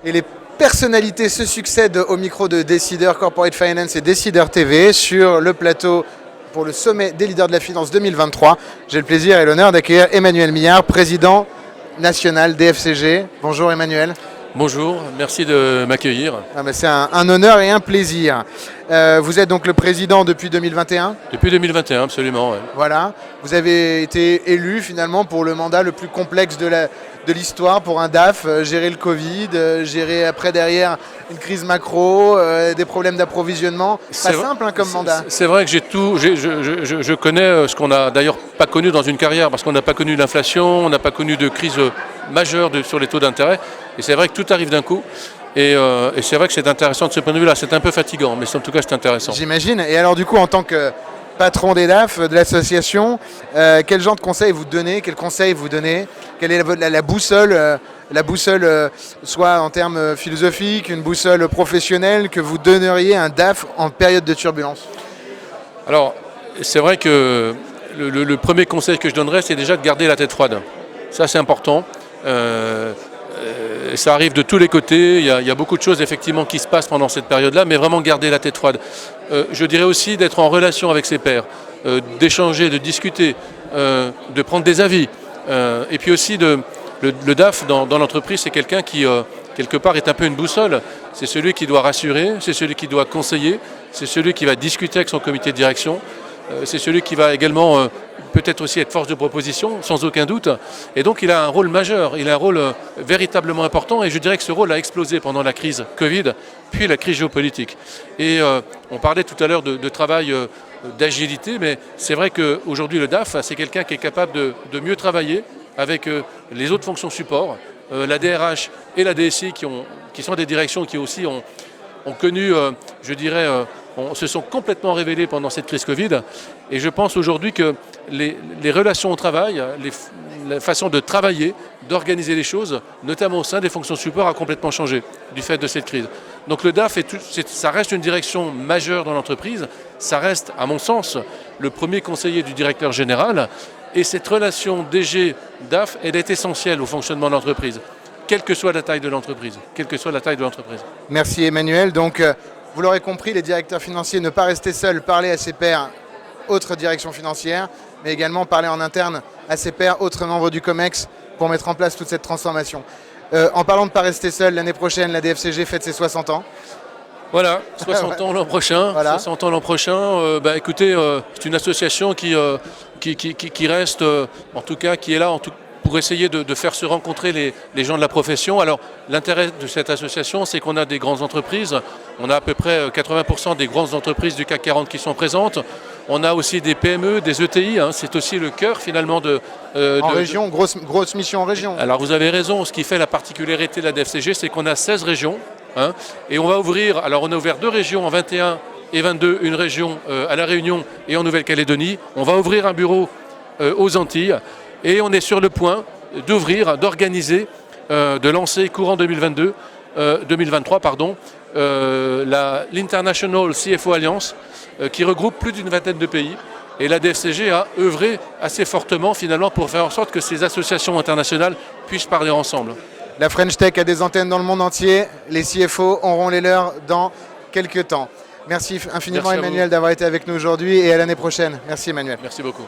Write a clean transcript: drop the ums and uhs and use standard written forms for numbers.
Et les personnalités se succèdent au micro de Décideur Corporate Finance et Décideur TV sur le plateau pour le sommet des leaders de la finance 2023. J'ai le plaisir et l'honneur d'accueillir Emmanuel Millard, président national DFCG. Bonjour Emmanuel. Bonjour, merci de m'accueillir. C'est un honneur et un plaisir. Vous êtes donc le président depuis 2021 ? Depuis 2021, absolument. Ouais. Voilà. Vous avez été élu finalement pour le mandat le plus complexe de l'histoire pour un DAF, gérer le Covid, gérer après derrière une crise macro, des problèmes d'approvisionnement. Pas simple comme mandat. C'est vrai que je connais ce qu'on n'a d'ailleurs pas connu dans une carrière, parce qu'on n'a pas connu l'inflation, on n'a pas connu de crise majeure sur les taux d'intérêt. Et c'est vrai que tout arrive d'un coup. Et c'est vrai que c'est intéressant de ce point de vue-là. C'est un peu fatigant, mais en tout cas c'est intéressant. J'imagine. Et alors du coup, en tant que patron des DAF, de l'association, quel genre de conseils vous donnez ? Quels conseils vous donnez ? Quelle est la boussole soit en termes philosophiques, une boussole professionnelle que vous donneriez à un DAF en période de turbulence ? Alors, c'est vrai que le premier conseil que je donnerais, c'est déjà de garder la tête froide. Ça, c'est important. Ça arrive de tous les côtés, il y a beaucoup de choses effectivement qui se passent pendant cette période-là, mais vraiment garder la tête froide. Je dirais aussi d'être en relation avec ses pairs, d'échanger, de discuter, de prendre des avis. Et puis aussi, le DAF dans l'entreprise, c'est quelqu'un qui, quelque part, est un peu une boussole. C'est celui qui doit rassurer, c'est celui qui doit conseiller, c'est celui qui va discuter avec son comité de direction, c'est celui qui va également peut-être aussi être force de proposition, sans aucun doute. Et donc il a un rôle majeur, il a un rôle véritablement important, et je dirais que ce rôle a explosé pendant la crise Covid, puis la crise géopolitique. Et on parlait tout à l'heure de travail d'agilité, mais c'est vrai qu'aujourd'hui le DAF, c'est quelqu'un qui est capable de mieux travailler avec les autres fonctions support, la DRH et la DSI qui sont des directions qui aussi ont connu, je dirais, se sont complètement révélées pendant cette crise Covid. Et je pense aujourd'hui que les relations au travail, la façon de travailler, d'organiser les choses, notamment au sein des fonctions support, a complètement changé du fait de cette crise. Donc le DAF, ça reste une direction majeure dans l'entreprise. Ça reste, à mon sens, le premier conseiller du directeur général. Et cette relation DG-DAF, elle est essentielle au fonctionnement de l'entreprise, quelle que soit la taille de l'entreprise. Merci Emmanuel. Donc, vous l'aurez compris, les directeurs financiers, ne pas rester seuls, parler à ses pairs, autres directions financières, mais également parler en interne à ses pairs, autres membres du COMEX, pour mettre en place toute cette transformation. En parlant de ne pas rester seul, l'année prochaine, la DFCG fête ses 60 ans. Voilà, 60 ans l'an prochain. Voilà. 60 ans l'an prochain. Écoutez, c'est une association qui reste, en tout cas, qui est là pour essayer de faire se rencontrer les gens de la profession. Alors, l'intérêt de cette association, c'est qu'on a des grandes entreprises. On a à peu près 80% des grandes entreprises du CAC 40 qui sont présentes. On a aussi des PME, des ETI. C'est aussi le cœur, finalement, en région, grosse mission en région. Alors, vous avez raison. Ce qui fait la particularité de la DFCG, c'est qu'on a 16 régions. Et on va ouvrir, alors on a ouvert 2 régions en 21 et 22, une région à La Réunion et en Nouvelle-Calédonie. On va ouvrir un bureau aux Antilles et on est sur le point d'organiser, de lancer courant 2023, l'International CFO Alliance qui regroupe plus d'une vingtaine de pays. Et la DFCG a œuvré assez fortement finalement pour faire en sorte que ces associations internationales puissent parler ensemble. La French Tech a des antennes dans le monde entier. Les CFO auront les leurs dans quelques temps. Merci infiniment Emmanuel d'avoir été avec nous aujourd'hui et à l'année prochaine. Merci Emmanuel. Merci beaucoup.